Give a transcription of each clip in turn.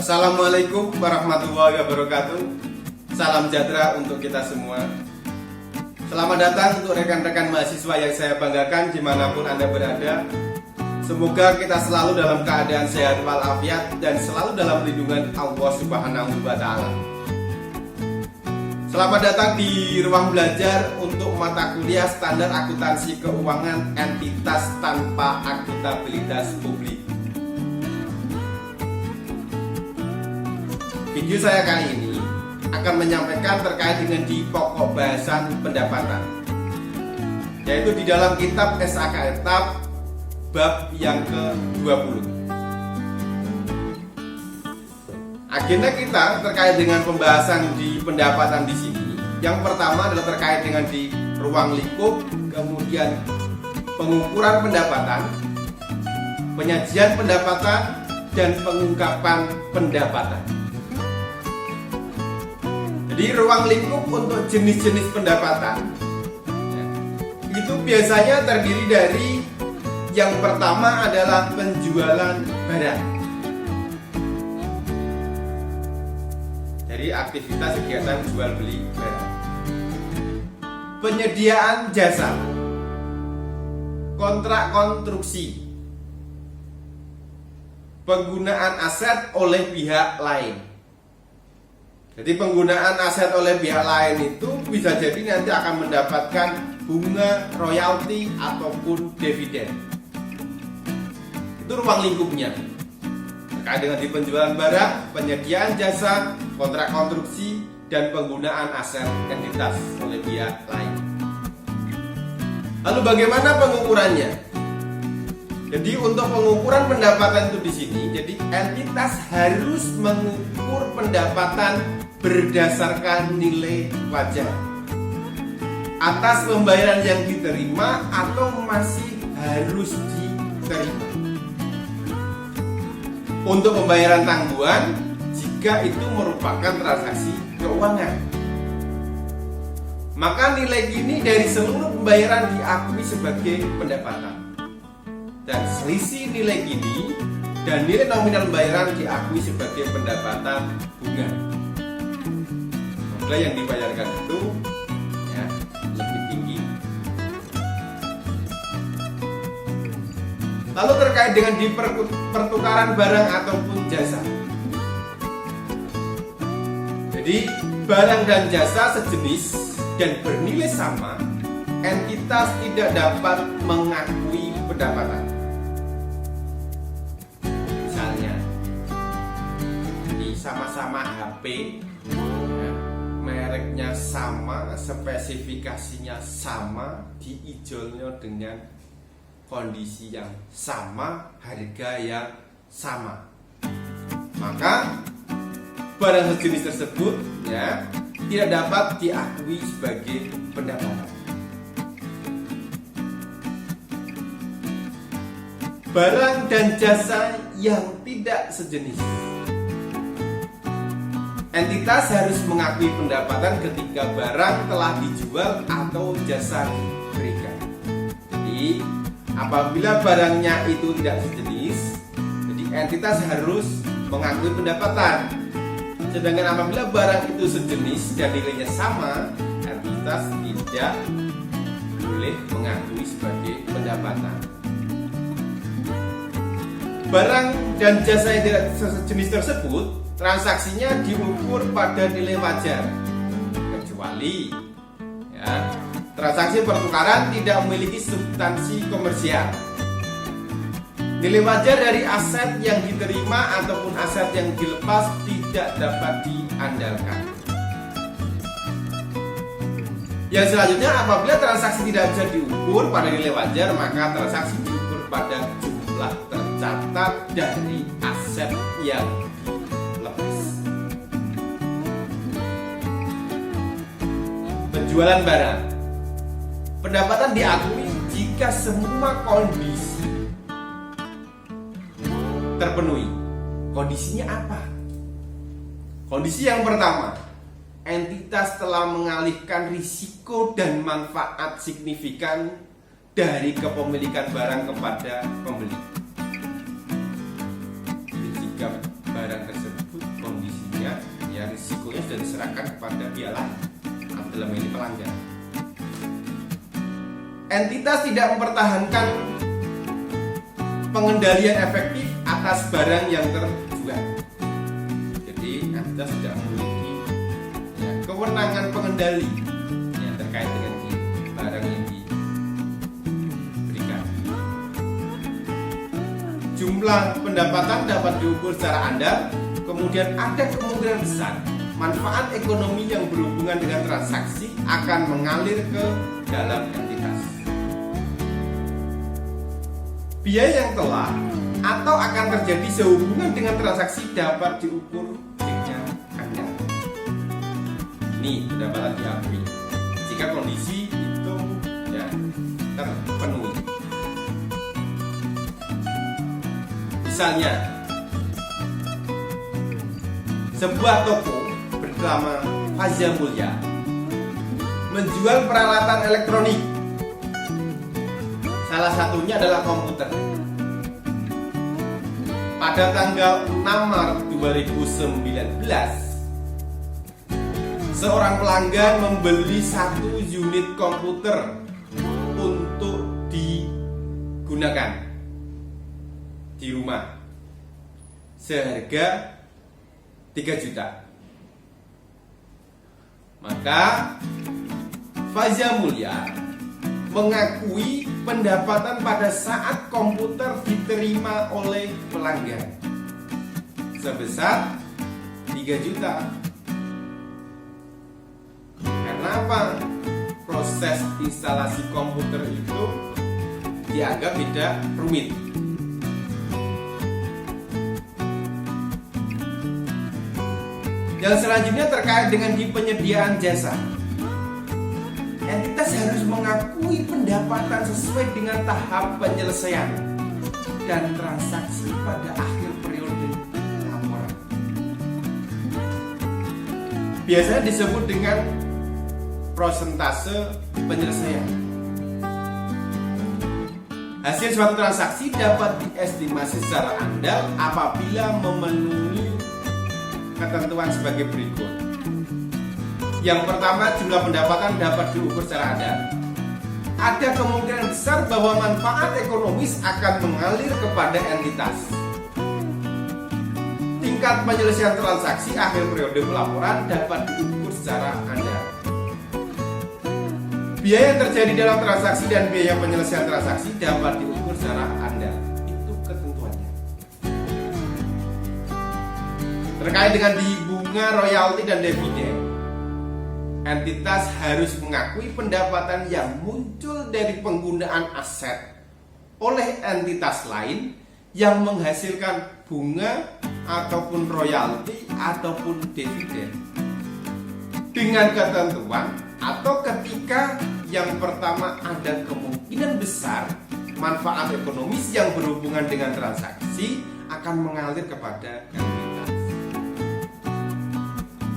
Assalamualaikum warahmatullahi wabarakatuh. Salam sejahtera untuk kita semua. Selamat datang untuk rekan-rekan mahasiswa yang saya banggakan dimanapun Anda berada. Semoga kita selalu dalam keadaan sehat walafiat dan selalu dalam lindungan Allah Subhanahu wa Ta'ala. Selamat datang di ruang belajar untuk mata kuliah standar akuntansi keuangan entitas tanpa akuntabilitas publik. Video saya kali ini akan menyampaikan terkait dengan di pokok bahasan pendapatan, yaitu di dalam kitab SAK Etap bab yang ke-20. Agenda kita terkait dengan pembahasan di pendapatan di sini. Yang pertama adalah terkait dengan di ruang lingkup, kemudian pengukuran pendapatan, penyajian pendapatan, dan pengungkapan pendapatan. Jadi ruang lingkup untuk jenis-jenis pendapatan itu biasanya terdiri dari yang pertama adalah penjualan barang. Jadi aktivitas kegiatan jual beli barang. Penyediaan jasa, kontrak konstruksi, penggunaan aset oleh pihak lain. Jadi penggunaan aset oleh pihak lain itu bisa jadi nanti akan mendapatkan bunga, royalti, ataupun dividen. Itu ruang lingkupnya. Terkait dengan di penjualan barang, penyediaan jasa, kontrak konstruksi, dan penggunaan aset entitas oleh pihak lain. Lalu bagaimana pengukurannya? Jadi untuk pengukuran pendapatan itu di sini, jadi entitas harus mengukur pendapatan berdasarkan nilai wajar atas pembayaran yang diterima atau masih harus diterima. Untuk pembayaran tangguhan jika itu merupakan transaksi keuangan, maka nilai gini dari seluruh pembayaran diakui sebagai pendapatan. Dan selisih nilai gini dan nilai nominal pembayaran diakui sebagai pendapatan bunga. Nilai yang dibayarkan itu ya, lebih tinggi. Lalu terkait dengan di pertukaran barang ataupun jasa. Jadi barang dan jasa sejenis dan bernilai sama, entitas tidak dapat mengakui pendapatan. Misalnya di sama-sama HP, ya, mereknya sama, spesifikasinya sama, diijolnya dengan kondisi yang sama, harga yang sama, maka barang sejenis tersebut ya tidak dapat diakui sebagai pendapatan. Barang dan jasa yang tidak sejenis, entitas harus mengakui pendapatan ketika barang telah dijual atau jasa diberikan. Jadi apabila barangnya itu tidak sejenis, jadi entitas harus mengakui pendapatan. Sedangkan apabila barang itu sejenis dan nilainya sama, entitas tidak boleh mengakui sebagai pendapatan. Barang dan jasa yang tidak sejenis tersebut, transaksinya diukur pada nilai wajar, kecuali ya, transaksi pertukaran tidak memiliki substansi komersial. Nilai wajar dari aset yang diterima ataupun aset yang dilepas tidak dapat diandalkan. Yang selanjutnya, apabila transaksi tidak bisa diukur pada nilai wajar, maka transaksi diukur pada jumlah tercatat dari aset yang dilepas. Penjualan barang, pendapatan diakui jika semua kondisi terpenuhi. Kondisinya apa? Kondisi yang pertama, entitas telah mengalihkan risiko dan manfaat signifikan dari kepemilikan barang kepada pembeli. Jika barang tersebut risikonya sudah diserahkan kepada pihak lain, dalam ini pelanggan. Entitas tidak mempertahankan pengendalian efektif atas barang yang terjual. Jadi entitas tidak memiliki kewenangan pengendali yang terkait dengan barang yang diberikan. Jumlah pendapatan dapat diukur secara andal. Kemudian ada kemungkinan besar manfaat ekonomi yang berhubungan dengan transaksi akan mengalir ke dalam entitas. Biaya yang telah atau akan terjadi sehubungan dengan transaksi dapat diukur dengan andal. Ini pendapatan diakui jika kondisi itu terpenuhi. Misalnya, sebuah toko bernama Fazia Mulya menjual peralatan elektronik. Salah satunya adalah komputer. Pada tanggal 6 Maret 2019, seorang pelanggan membeli 1 unit komputer untuk digunakan di rumah seharga 3 juta. Maka Fazia Mulya mengakui pendapatan pada saat komputer diterima oleh pelanggan sebesar 3 juta. Karena apa? Proses instalasi komputer itu dianggap tidak rumit. Yang selanjutnya terkait dengan di penyediaan jasa. Entitas harus mengakui pendapatan sesuai dengan tahap penyelesaian dan transaksi pada akhir periode laporan. Biasanya disebut dengan persentase penyelesaian. Hasil suatu transaksi dapat diestimasi secara andal apabila memenuhi ketentuan sebagai berikut. Yang pertama, jumlah pendapatan dapat diukur secara andal. Ada kemungkinan besar bahwa manfaat ekonomis akan mengalir kepada entitas. Tingkat penyelesaian transaksi akhir periode pelaporan dapat diukur secara andal. Biaya yang terjadi dalam transaksi dan biaya penyelesaian transaksi dapat diukur secara andal. Itu ketentuannya. Terkait dengan di bunga, royalti, dan dividen, entitas harus mengakui pendapatan yang muncul dari penggunaan aset oleh entitas lain yang menghasilkan bunga ataupun royalti ataupun dividen dengan ketentuan atau ketika yang pertama ada kemungkinan besar manfaat ekonomis yang berhubungan dengan transaksi akan mengalir kepada entitas.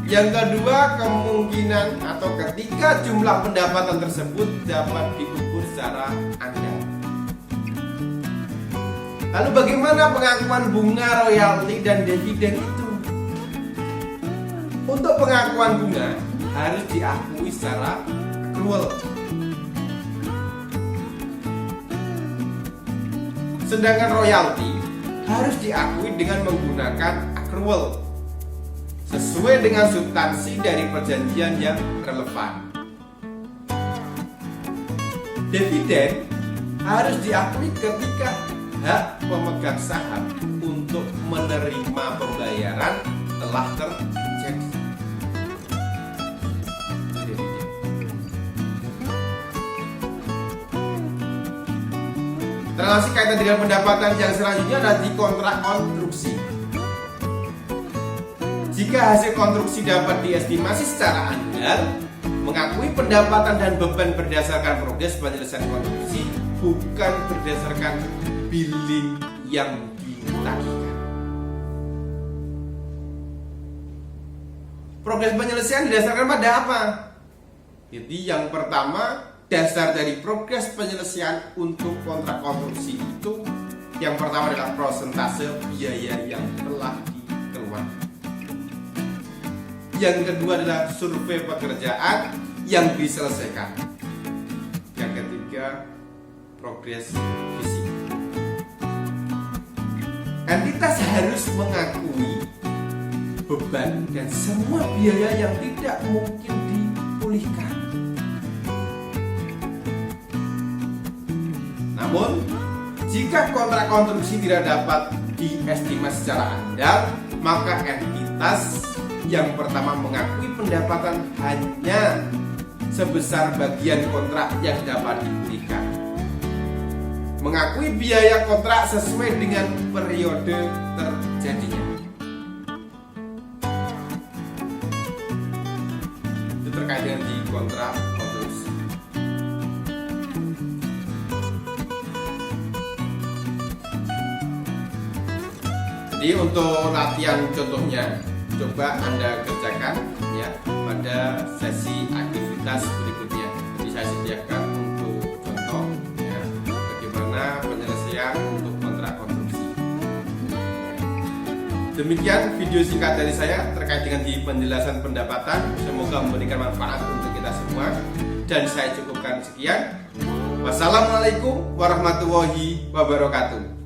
Yang kedua, kemungkinan atau ketika jumlah pendapatan tersebut dapat diukur secara andal. Lalu bagaimana pengakuan bunga, royalti, dan dividen itu? Untuk pengakuan bunga harus diakui secara accrual. Sedangkan royalti harus diakui dengan menggunakan accrual sesuai dengan substansi dari perjanjian yang relevan. Dividen harus diakui ketika hak pemegang saham untuk menerima pembayaran telah terjadi. Relasi kaitan dengan pendapatan yang selanjutnya adalah di kontrak konstruksi. Jika hasil konstruksi dapat diestimasi secara andal, mengakui pendapatan dan beban berdasarkan progres penyelesaian konstruksi, bukan berdasarkan billing yang ditagihkan. Progres penyelesaian didasarkan pada apa? Jadi yang pertama, dasar dari progres penyelesaian untuk kontrak konstruksi itu yang pertama adalah persentase biaya yang telah dikeluarkan. yang kedua adalah survei pekerjaan yang diselesaikan. Yang ketiga, progres fisik. Entitas harus mengakui beban dan semua biaya yang tidak mungkin dipulihkan. Namun, jika kontrak konstruksi tidak dapat diestimasi secara andal, maka entitas yang pertama mengakui pendapatan hanya sebesar bagian kontrak yang dapat dipulihkan. Mengakui biaya kontrak sesuai dengan periode terjadinya. Itu terkait dengan di kontrak konstruksi. Jadi untuk latihan contohnya, coba Anda kerjakan ya pada sesi aktivitas berikutnya. Jadi saya sediakan untuk contoh ya, bagaimana penyelesaian untuk kontrak konstruksi. Demikian video singkat dari saya terkait dengan di penjelasan pendapatan. Semoga memberikan manfaat untuk kita semua. Dan saya cukupkan sekian. Wassalamualaikum warahmatullahi wabarakatuh.